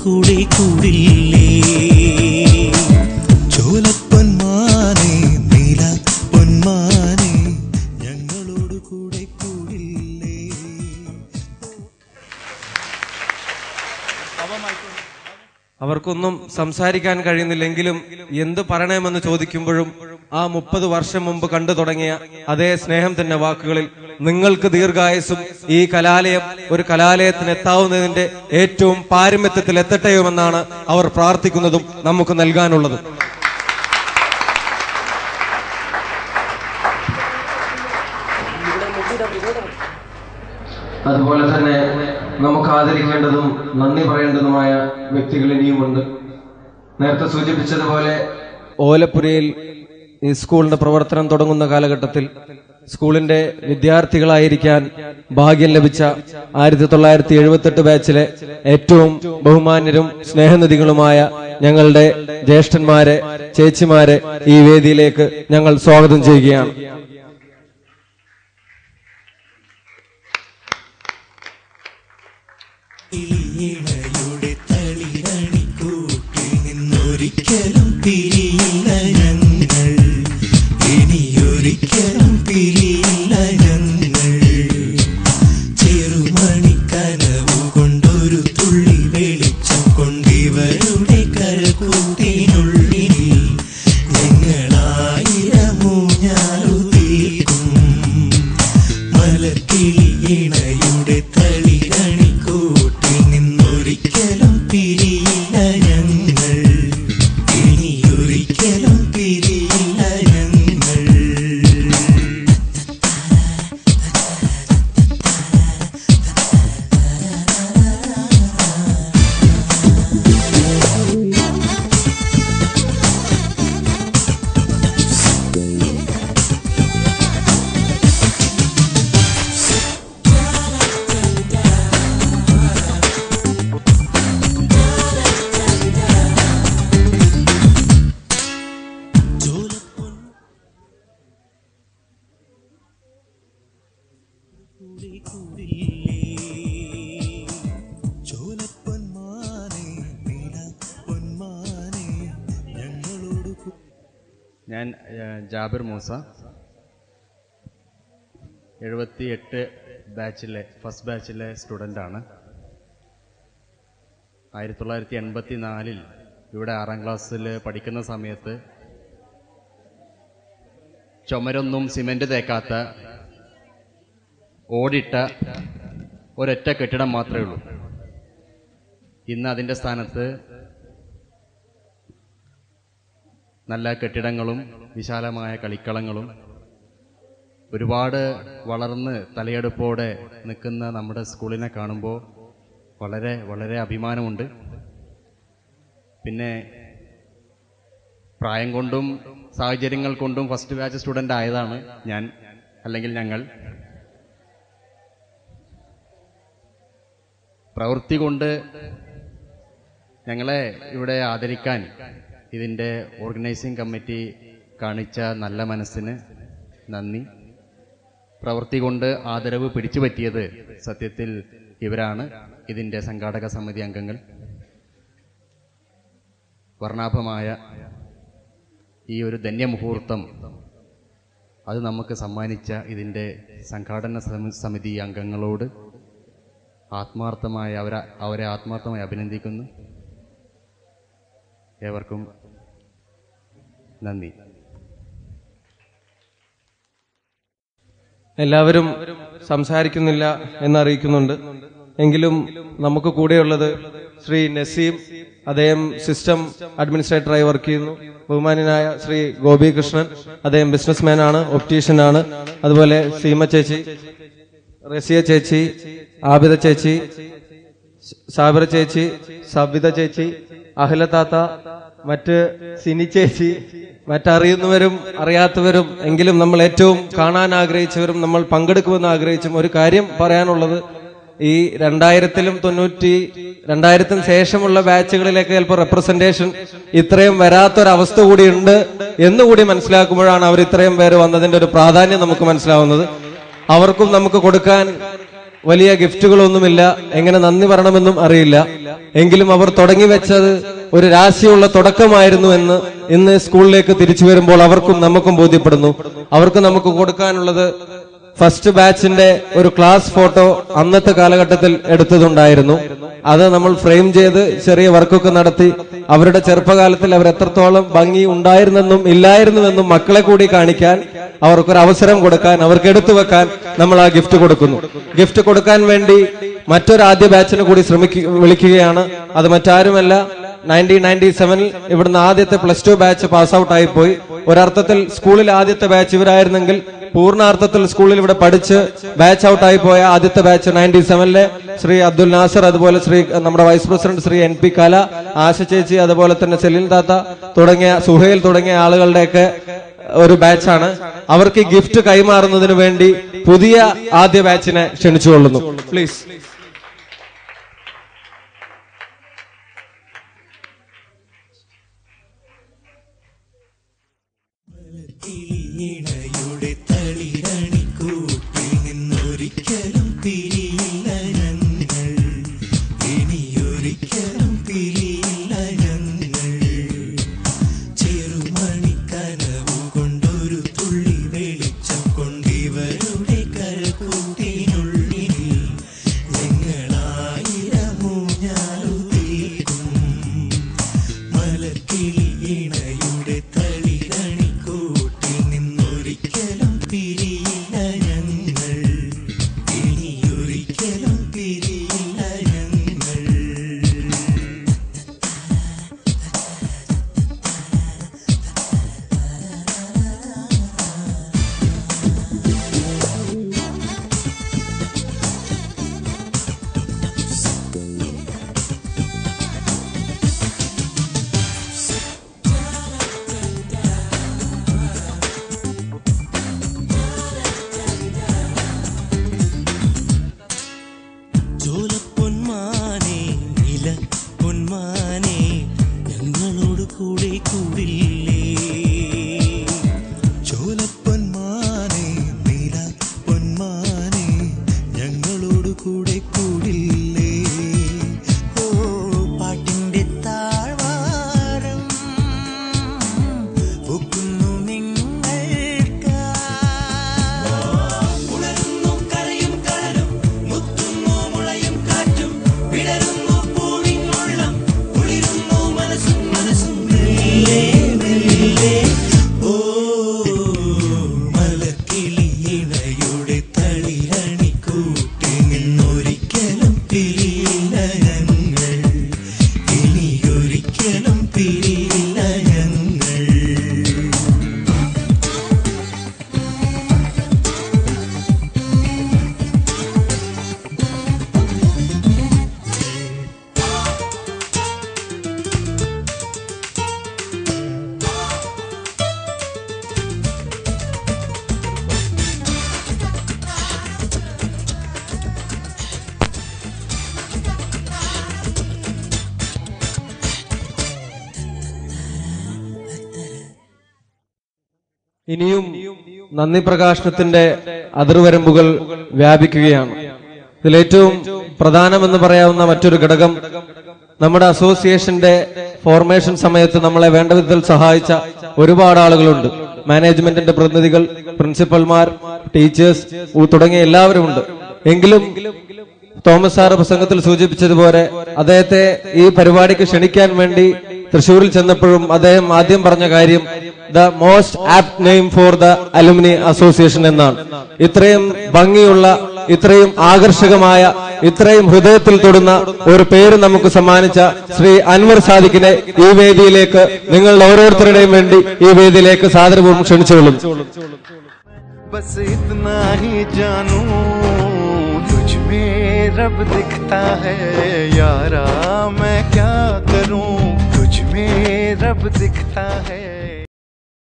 കൂടെ കൂടില്ലേ ചോലപ്പൊന്മാനെ നീല പൊന്മാനെ ഞങ്ങളോട് കൂടെ കൂടില്ലേ. അവർക്കൊന്നും സംസാരിക്കാൻ കഴിയുന്നില്ലെങ്കിലും എന്ത് പറയണമെന്ന് ചോദിക്കുമ്പോഴും ആ 30 വർഷം മുമ്പ് കണ്ടു തുടങ്ങിയ അതേ സ്നേഹം തന്നെ വാക്കുകളിൽ നിങ്ങൾക്ക് ദീർഘായുസ്സും ഈ കലാലയം ഒരു കലാലയത്തിന് എത്താവുന്നതിന്റെ ഏറ്റവും പാരമ്യത്തിൽ എത്തട്ടെയുമെന്നാണ് അവർ പ്രാർത്ഥിക്കുന്നതും നമുക്ക് നൽകാനുള്ളതും. അതുപോലെ തന്നെ നമുക്ക് ആദരിക്കേണ്ടതും നന്ദി പറയേണ്ടതുമായ വ്യക്തികൾ ഇനിയുമുണ്ട്. നേരത്തെ സൂചിപ്പിച്ചതുപോലെ ഓലപ്പുരയിൽ ഈ സ്കൂളിന്റെ പ്രവർത്തനം തുടങ്ങുന്ന കാലഘട്ടത്തിൽ സ്കൂളിന്റെ വിദ്യാർത്ഥികളായിരിക്കാൻ ഭാഗ്യം ലഭിച്ച 1978 ബാച്ചിലെ ഏറ്റവും ബഹുമാന്യരും സ്നേഹനിധികളുമായ ഞങ്ങളുടെ ജ്യേഷ്ഠന്മാരെ, ചേച്ചിമാരെ ഈ വേദിയിലേക്ക് ഞങ്ങൾ സ്വാഗതം ചെയ്യുകയാണ്. ഇണയുടെ തളിരണിക്കൂട്ടിൽ നിന്നൊരിക്കലും പിരിയില്ല ഞങ്ങൾ, ഇനിയൊരിക്കലും പിരിയില്ല ഞങ്ങൾ. ചെറുമണിക്കനവു കൊണ്ടൊരു തുള്ളി വെളിച്ചം കൊണ്ടിവരുടെ കരകൂട്ടിനുള്ളിൽ ഞങ്ങളായിരമൂഞ്ഞാലു തീർക്കും. മലർക്കിളി ഇണയുടെ തളിരണിക്കൂട്ടിൽ നിന്നൊരിക്കലും പിരിയില്ല ഞങ്ങൾ, ഇനിയൊരിക്കലും പിരിയില്ല ഞങ്ങൾ. ഞാൻ ജാബിർ മൂസ, 78 ബാച്ചിലെ ഫസ്റ്റ് ബാച്ചിലെ സ്റ്റുഡൻ്റാണ്. 1984 ഇവിടെ 6ാം ക്ലാസ്സിൽ പഠിക്കുന്ന സമയത്ത് ചുമരൊന്നും സിമെൻ്റ് തേക്കാത്ത ഓടിട്ട ഒരൊറ്റ കെട്ടിടം മാത്രമേ ഉള്ളൂ. ഇന്ന് അതിൻ്റെ സ്ഥാനത്ത് നല്ല കെട്ടിടങ്ങളും വിശാലമായ കളിക്കളങ്ങളും ഒരുപാട് വളർന്ന് തലയെടുപ്പോടെ നിൽക്കുന്ന നമ്മുടെ സ്കൂളിനെ കാണുമ്പോൾ വളരെ വളരെ അഭിമാനമുണ്ട്. പിന്നെ പ്രായം കൊണ്ടും സാഹചര്യങ്ങൾ കൊണ്ടും ഫസ്റ്റ് ബാച്ച് സ്റ്റുഡൻ്റ് ആയതാണ് ഞാൻ, അല്ലെങ്കിൽ ഞങ്ങൾ. പ്രവൃത്തി കൊണ്ട് ഞങ്ങളെ ഇവിടെ ആദരിക്കാൻ ഇതിൻ്റെ ഓർഗനൈസിംഗ് കമ്മിറ്റി കാണിച്ച നല്ല മനസ്സിന് നന്ദി. പ്രവൃത്തി കൊണ്ട് ആദരവ് പിടിച്ചു പറ്റിയത് സത്യത്തിൽ ഇവരാണ്, ഇതിൻ്റെ സംഘാടക സമിതി അംഗങ്ങൾ. വർണ്ണാഭമായ ഈ ഒരു ധന്യമുഹൂർത്തം അത് നമുക്ക് സമ്മാനിച്ച ഇതിൻ്റെ സംഘാടന സമിതി അംഗങ്ങളോട് ആത്മാർത്ഥമായി അവരെ ആത്മാർത്ഥമായി അഭിനന്ദിക്കുന്നു. ഏവർക്കും നന്ദി. എല്ലാവരും സംസാരിക്കുന്നില്ല എന്നറിയിക്കുന്നുണ്ട്. എങ്കിലും നമുക്ക് കൂടെയുള്ളത് ശ്രീ നസീം, അദ്ദേഹം സിസ്റ്റം അഡ്മിനിസ്ട്രേറ്ററായി വർക്ക് ചെയ്യുന്നു. ബഹുമാന്യനായ ശ്രീ ഗോപി കൃഷ്ണൻ, അദ്ദേഹം ബിസിനസ്മാൻ ആണ്, ഒപ്റ്റീഷ്യൻ ആണ്. അതുപോലെ സീമ ചേച്ചി, റസിയ ചേച്ചി, ആബിദ ചേച്ചി, സാബിറ ചേച്ചി, സബിത ചേച്ചി, അഹ്ല താത്ത, മറ്റ് സിനി ചേച്ചി, മറ്ററിയുന്നവരും അറിയാത്തവരും എങ്കിലും നമ്മൾ ഏറ്റവും കാണാൻ ആഗ്രഹിച്ചവരും നമ്മൾ പങ്കെടുക്കുമെന്ന് ആഗ്രഹിച്ചും ഒരു കാര്യം പറയാനുള്ളത്, ഈ 2000-ലും 2000-ന് ശേഷമുള്ള ബാച്ചുകളിലേക്ക് ചിലപ്പോൾ റെപ്രസെന്റേഷൻ ഇത്രയും വരാത്തൊരവസ്ഥ കൂടിയുണ്ട് എന്നുകൂടി മനസ്സിലാക്കുമ്പോഴാണ് അവർ ഇത്രയും പേര് വന്നതിന്റെ ഒരു പ്രാധാന്യം നമുക്ക് മനസ്സിലാവുന്നത്. അവർക്കും നമുക്ക് കൊടുക്കാൻ വലിയ ഗിഫ്റ്റുകളൊന്നുമില്ല, എങ്ങനെ നന്ദി പറയണമെന്നും അറിയില്ല. എങ്കിലും അവർ തുടങ്ങി വെച്ചത് ഒരു രാശിയുള്ള തുടക്കമായിരുന്നു എന്ന് ഇന്ന് സ്കൂളിലേക്ക് തിരിച്ചു വരുമ്പോൾ അവർക്കും നമുക്കും ബോധ്യപ്പെടുന്നു. അവർക്ക് നമുക്ക് കൊടുക്കാനുള്ളത് ഫസ്റ്റ് ബാച്ചിന്റെ ഒരു ക്ലാസ് ഫോട്ടോ അന്നത്തെ കാലഘട്ടത്തിൽ എടുത്തതുണ്ടായിരുന്നു. അത് നമ്മൾ ഫ്രെയിം ചെയ്ത് ചെറിയ വർക്കൊക്കെ നടത്തി അവരുടെ ചെറുപ്പകാലത്തിൽ അവർ എത്രത്തോളം ഭംഗി ഉണ്ടായിരുന്നെന്നും ഇല്ലായിരുന്നുവെന്നും മക്കളെ കൂടി കാണിക്കാൻ അവർക്കൊരു അവസരം കൊടുക്കാൻ, അവർക്ക് എടുത്തു വെക്കാൻ നമ്മൾ ആ ഗിഫ്റ്റ് കൊടുക്കുന്നു. ഗിഫ്റ്റ് കൊടുക്കാൻ വേണ്ടി മറ്റൊരു ആദ്യ ബാച്ചിനെ കൂടി വിളിക്കുകയാണ്. അത് മറ്റാരുമല്ല, 1997 ഇവിടുന്ന് ആദ്യത്തെ +2 ബാച്ച് പാസ് ഔട്ട് ആയി പോയി. ഒരർത്ഥത്തിൽ സ്കൂളിൽ ആദ്യത്തെ ബാച്ച് ഇവരായിരുന്നെങ്കിൽ പൂർണ്ണാർത്ഥത്തിൽ സ്കൂളിൽ ഇവിടെ പഠിച്ച് ബാച്ച് ഔട്ട് ആയി പോയ ആദ്യത്തെ ബാച്ച് 97 ശ്രീ അബ്ദുൽ നാസർ, അതുപോലെ നമ്മുടെ വൈസ് പ്രസിഡന്റ് ശ്രീ NP കല, ആശ ചേച്ചി, അതുപോലെ തന്നെ സെലിൻ താത്ത തുടങ്ങിയ സുഹേൽ തുടങ്ങിയ ആളുകളുടെയൊക്കെ ഒരു ബാച്ചാണ്. അവർക്ക് ഈ ഗിഫ്റ്റ് കൈമാറുന്നതിന് വേണ്ടി പുതിയ ആദ്യ ബാച്ചിനെ ക്ഷണിച്ചുകൊള്ളുന്നു. പ്ലീസ്. ഇണയുടെ തളിരണിക്കൂട്ടിൽ നിന്നൊരിക്കലും പിരിയില്ല ഞങ്ങൾ, ഇനിയൊരിക്കലും പിരിയില്ല ഞങ്ങൾ. ചെറുമണിക്കനവു കൊണ്ടൊരു തുള്ളി വെളിച്ചം കൊണ്ടിവരുടെ കരക്കൂട്ടിനുള്ളിൽ ഞങ്ങളായിരമൂഞ്ഞാലുതീക്കും. മലർക്കിളി ഇണയുടെ ചോലപ്പൊന്മാനെ നില പൊന്മാനെ ഞങ്ങളോട് കൂടെ കൂടില്ലേ. ചോലപ്പൊന്മാനെ നില പൊന്മാനെ ഞങ്ങളോട് കൂടെ കൂടില്ലേ. ഓ പാട്ടിന്റെ താഴ്വാരം ഒക്കുന്നു നിങ്ങൾക്ക്. ഉണരുന്നു കരയും കടലും, മുത്തുന്നു മുളയും കാറ്റും, വിടരുന്നു പൂവിനുള്ളം, കുളിരുന്നു മനസ്സും മനസ്സും. മെല്ലെ മെല്ലെ ഓ മലർക്കിളി ഇണയുടെ തളിരണിക്കൂട്ടിൽ നിന്നൊരിക്കലും പിരിയില്ല ഞങ്ങൾ, ഇനിയൊരിക്കലും പിരിയില്ല ഞങ്ങൾ. ഇനിയും നന്ദി പ്രകാശനത്തിന്റെ അതിർവരമ്പുകൾ വ്യാപിക്കുകയാണ്. ഇതിലേറ്റവും പ്രധാനമെന്ന് പറയാവുന്ന മറ്റൊരു ഘടകം, നമ്മുടെ അസോസിയേഷന്റെ ഫോർമേഷൻ സമയത്ത് നമ്മളെ വേണ്ട വിധത്തിൽ സഹായിച്ച ഒരുപാട് ആളുകളുണ്ട്. മാനേജ്മെന്റിന്റെ പ്രതിനിധികൾ, പ്രിൻസിപ്പൽമാർ, ടീച്ചേഴ്സ് തുടങ്ങിയ എല്ലാവരുമുണ്ട്. എങ്കിലും തോമസ് സാറ് പ്രസംഗത്തിൽ സൂചിപ്പിച്ചതുപോലെ അദ്ദേഹത്തെ ഈ പരിപാടിക്ക് ക്ഷണിക്കാൻ വേണ്ടി തൃശ്ശൂരിൽ ചെന്നപ്പോഴും അദ്ദേഹം ആദ്യം പറഞ്ഞ കാര്യം the most apt name for the alumni association എന്നാണ്. ഇത്രയും ഭംഗിയുള്ള, ഇത്രയും ആകർഷകമായ, ഇത്രയും ഹൃദയത്തിൽ തൊടുന്ന ഒരു പേര് നമുക്ക് സമ്മാനിച്ച ശ്രീ അൻവർ സാദിഖിനെ ഈ വേദിയിലേക്ക് നിങ്ങളുടെ ഓരോരുത്തരുടെയും വേണ്ടി ഈ വേദിയിലേക്ക് സാദരപൂർവ്വം ക്ഷണിച്ചുകൊള്ളും. बस इतना ही जानू तुझ में रब दिखता है यारा, मैं क्या करूं तुझ में रब दिखता है.